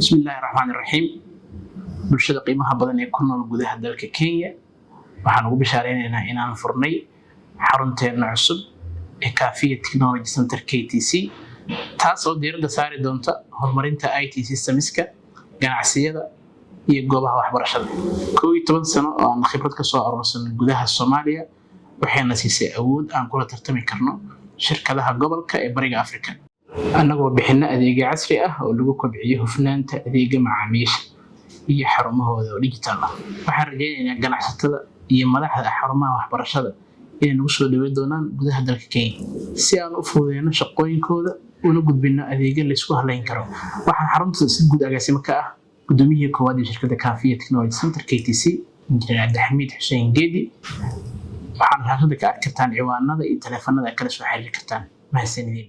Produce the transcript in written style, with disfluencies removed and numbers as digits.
بسم الله الرحمن الرحيم. bulshada qiimaha badan ee ku nool gudaha dalka Kenya waxaan ugu bishaareynaa inaan furnay xarunteena cusub ee Kaafiya Technology Center KTC taas oo diiradda saari doonta horumarinta IT systemska ganacsiyada iyo goobaha waxbarashada. 12 sano oo aan khibrad ka soo urursanay gudaha Soomaaliya waxayna siisay awood aan kula tartami karno shirkadaha gobolka ee Bariga Afrika. Annagoo bixina adeegyo casri ah oo lagu kobciyo hufnaanta adeegga macaamiisha iyo xarumahooda oo digital ah. Waxaan rajaynayaa ganacsatada iyo madaxda xarumaha waxbarashada inay nagu soo dhaweyn doonaan gudaha dalka Kenya si aan u fududeyno shaqooyinkooda una gudbino adeegyo la isku halayn karo. Waxaan xarunta si guud agaasimo ka ah gudoomiyihii koowaad ee shirkadda Kaafiya Technology Center KTC Injineer Abdixamiid Xuseen Geedi. waxaan raadin ka arki kartaan ciwaanada iyo taleefanada kala soo xiriiri kartaan. mahadsanidin.